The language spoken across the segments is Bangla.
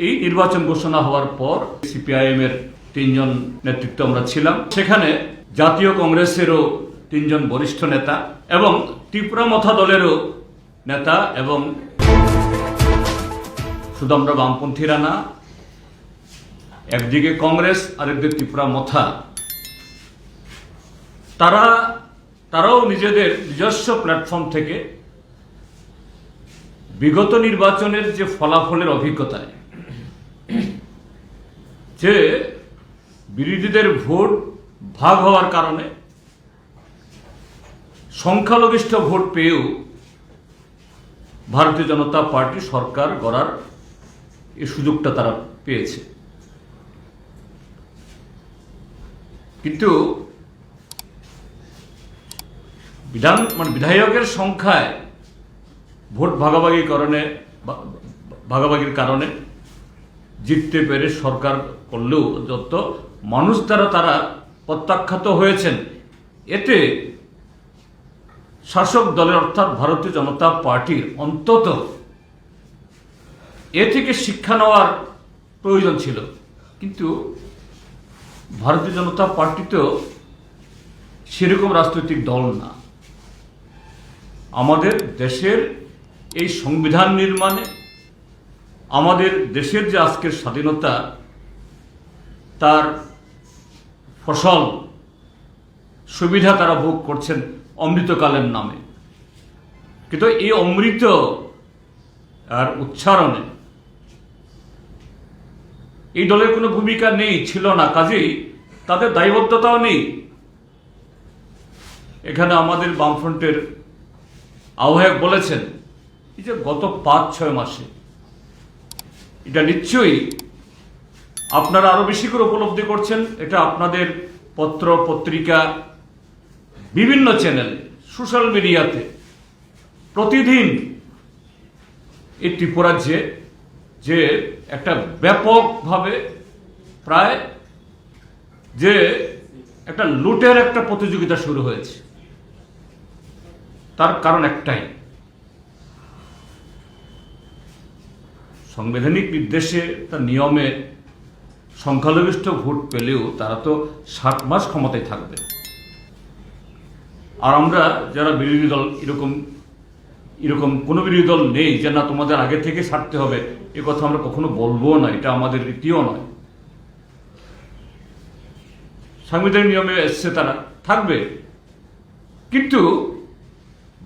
এই নির্বাচন ঘোষণা হওয়ার পর সিপিআইএম এর 3 জন নেতৃত্ব আমরা ছিলাম। সেখানে জাতীয় কংগ্রেসেরও 3 জন বরিষ্ঠ নেতা এবং ত্রিপুরা মথা দলেরও নেতা, এবং শুধু আমরা বামপন্থীরা না, একদিকে কংগ্রেস আরেকদিকে ত্রিপুরা মথা, তারাও নিজেদের নিজস্ব প্ল্যাটফর্ম থেকে বিগত নির্বাচনের যে ফলাফলের অভিজ্ঞতায় যে বিরোধীদের ভোট ভাগ হওয়ার কারণে সংখ্যালঘিষ্ঠ ভোট পেয়েও ভারতীয় জনতা পার্টি সরকার গড়ার এই সুযোগটা তারা পেয়েছে। কিন্তু বিধায়কের সংখ্যায় ভোট ভাগাভাগির কারণে জিততে পেরে সরকার করলেও যত মানুষ দ্বারা তারা প্রত্যাখ্যাত হয়েছেন, এতে শাসক দলের অর্থাৎ ভারতীয় জনতা পার্টির অন্তত এ থেকে শিক্ষা নেওয়ার প্রয়োজন ছিল। কিন্তু ভারতীয় জনতা পার্টি তো সেরকম রাজনৈতিক দল না। আমাদের দেশের এই সংবিধান নির্মাণে, আমাদের দেশের যে আজকের স্বাধীনতা, তার ফসল সুবিধা তারা ভোগ করছেন অমৃতকালের নামে। কিন্তু এই অমৃত আর উচ্চারণে এই দলের কোনো ভূমিকা নেই, ছিল না, কাজেই তাদের দায়বদ্ধতাও নেই। এখানে আমাদের বামফ্রন্টের আহ্বায়ক বলেছেন এই যে গত 5-6 মাসে, এটা নিশ্চয়ই আপনারা আরো বেশি করে উপলব্ধি করছেন। এটা আপনাদের পত্র পত্রিকা, বিভিন্ন চ্যানেলে, সোশ্যাল মিডিয়াতে প্রতিদিন এই ত্রিপুরা যে একটা ব্যাপকভাবে প্রায় যে একটা লুটের একটা প্রতিযোগিতা শুরু হয়েছে। তার কারণ একটাই, সাংবিধানিক নির্দেশে, তার নিয়মে সংখ্যালঘিষ্ঠ ভোট পেলেও তারা তো 7 মাস ক্ষমতায় থাকবে। আর আমরা যারা বিরোধী দল, এরকম কোনো বিরোধী দল নেই যে না তোমাদের আগে থেকে ছাড়তে হবে, এ কথা আমরা কখনো বলবো না, এটা আমাদের রীতিও নয়। সাংবিধানিক নিয়মে এসছে, তারা থাকবে। কিন্তু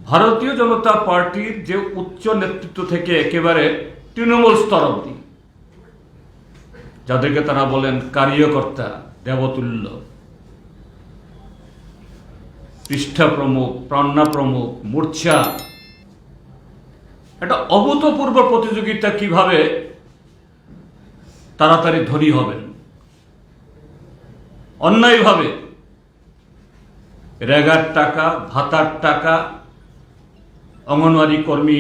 ভারতীয় জনতা পার্টির যে উচ্চ নেতৃত্ব থেকে একেবারে তৃণমূল স্তর অবধি, যাদেরকে তারা বলেন কার্যকর্তা, দেবতুল্য, পৃষ্ঠা প্রমুখ, প্রাণা প্রমুখ, মোর্চা, একটা অভূতপূর্ব প্রতিযোগিতা কিভাবে তাড়াতাড়ি ধনী হবেন, অন্যায়ভাবে রেগার টাকা, ভাতার টাকা, অঙ্গনওয়াড়ি কর্মী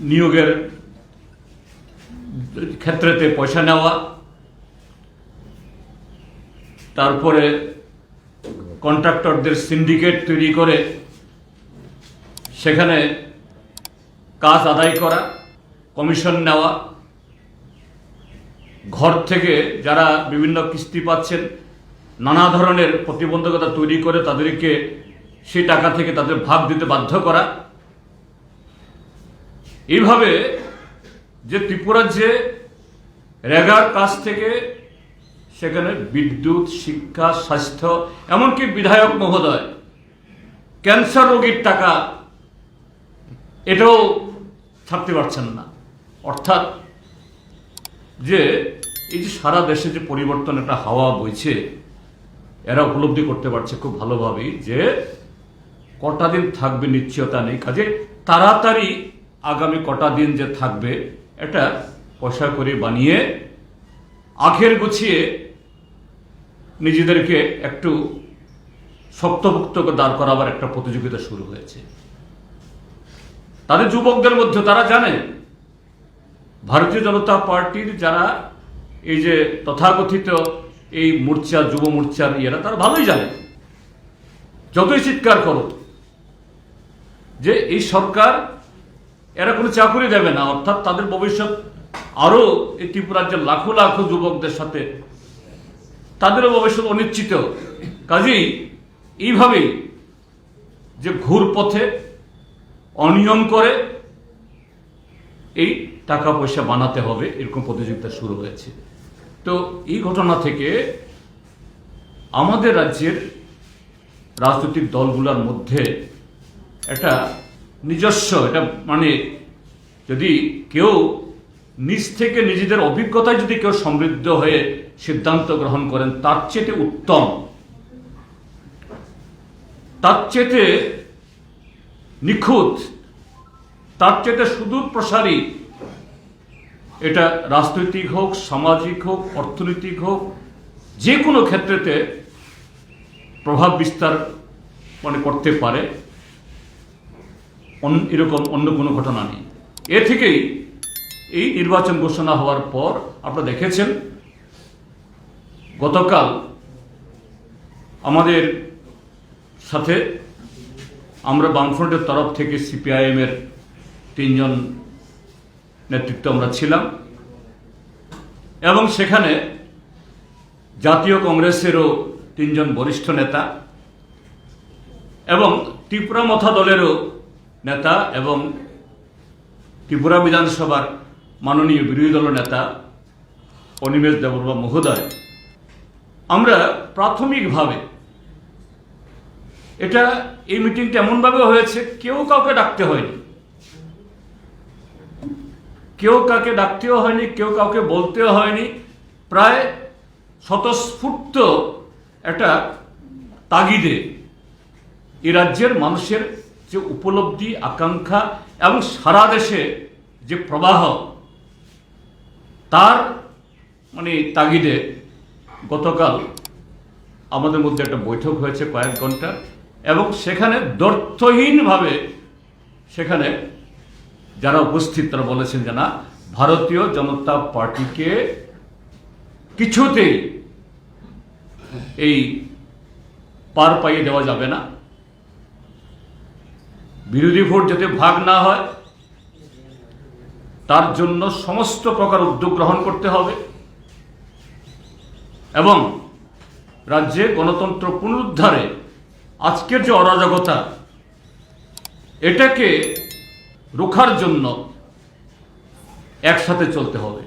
নিয়োগের ক্ষেত্রেতে পয়সা নেওয়া, তারপরে কন্ট্রাক্টরদের সিন্ডিকেট তৈরি করে সেখানে কাজ আদায় করা, কমিশন নেওয়া, ঘর থেকে যারা বিভিন্ন কিস্তি পাচ্ছেন নানা ধরনের প্রতিবন্ধকতা তৈরি করে তাদেরকে সেই টাকা থেকে তাদের ভাগ দিতে বাধ্য করা। এইভাবে যে ত্রিপুরার যে রেগার কাজ থেকে সেখানে বিদ্যুৎ, শিক্ষা, স্বাস্থ্য, এমনকি বিধায়ক মহোদয় ক্যান্সার রোগীর টাকা এটাও ছাড়তে পারছেন না। অর্থাৎ যে এই যে সারা দেশে যে পরিবর্তন একটা হাওয়া বইছে, এরা উপলব্ধি করতে পারছে খুব ভালোভাবেই যে কটা দিন থাকবে নিশ্চয়তা নেই। কাজে তাড়াতাড়ি আগামী কটা দিন যে থাকবে এটা পয়সা করে বানিয়ে আখের গুছিয়ে নিজেদেরকে একটু শক্তভুক্ত দাঁড় করাবার একটা প্রতিযোগিতা শুরু হয়েছে তাদের যুবকদের মধ্যে। তারা জানে ভারতীয় জনতা পার্টির যারা এই যে তথাকথিত এই মোর্চা, যুব মোর্চার ইয়েরা, তারা ভালোই জানে, যতই চিৎকার করো যে এই সরকার এরা কোনো চাকরি দেবে না, অর্থাৎ তাদের ভবিষ্যৎ আরো এই ত্রিপুরা রাজ্যের লাখো লাখো যুবকদের সাথে তাদেরও ভবিষ্যৎ অনিশ্চিত। কাজেই এইভাবেই যে ঘুর পথে অনিয়ম করে এই টাকা পয়সা বানাতে হবে, এরকম প্রতিযোগিতা শুরু হয়েছে। তো এই ঘটনা থেকে আমাদের রাজ্যের রাজনৈতিক দলগুলোর মধ্যে একটা নিজস্ব, এটা মানে যদি কেউ নিজ থেকে নিজেদের অভিজ্ঞতায় যদি কেউ সমৃদ্ধ হয়ে সিদ্ধান্ত গ্রহণ করেন, তার চেয়ে উত্তম, তার চেয়ে নিখুঁত, তার চেয়ে সুদূর প্রসারী, এটা রাজনৈতিক হোক, সামাজিক হোক, অর্থনৈতিক হোক, যে কোনো ক্ষেত্রেতে প্রভাব বিস্তার মানে করতে পারে, এরকম অন্য কোনো ঘটনা নেই। এ থেকেই এই নির্বাচন ঘোষণা হওয়ার পর আপনারা দেখেছেন গতকাল আমাদের সাথে আমরা বামফ্রন্টের তরফ থেকে সিপিআইএম এর 3 জন নেতৃত্ব আমরা ছিলাম, এবং সেখানে জাতীয় কংগ্রেসেরও 3 জন বরিষ্ঠ নেতা এবং ত্রিপুরা মথা দলেরও নেতা এবং ত্রিপুরা বিধানসভার মাননীয় বিরোধী দল নেতা অনিমেষ দেববর্মা মহোদয়, আমরা প্রাথমিকভাবে এটা এই মিটিংটা এমনভাবে হয়েছে, কেউ কাউকে ডাকতে হয়নি, কেউ কাউকে ডাকতেও হয়নি, কেউ কাউকে বলতেও হয়নি। প্রায় স্বতঃস্ফূর্ত একটা তাগিদে এই রাজ্যের মানুষের যে উপলব্ধি, আকাঙ্ক্ষা এবং সারা দেশে যে প্রবাহ, তার মানে তাগিদে গতকাল আমাদের মধ্যে একটা বৈঠক হয়েছে কয়েক ঘন্টা, এবং সেখানে দ্ব্যর্থহীনভাবে সেখানে যারা উপস্থিত তারা বলেছেন যে না, ভারতীয় জনতা পার্টিকে কিছুতেই এই পার পাইয়ে দেওয়া যাবে না, বিরোধী ভোট যাতে ভাগ না হয় তার জন্য সমস্ত প্রকার উদ্যোগ গ্রহণ করতে হবে, এবং রাজ্যে গণতন্ত্র পুনরুদ্ধারে আজকের যে অরাজকতা, এটাকে রোখার জন্য একসাথে চলতে হবে।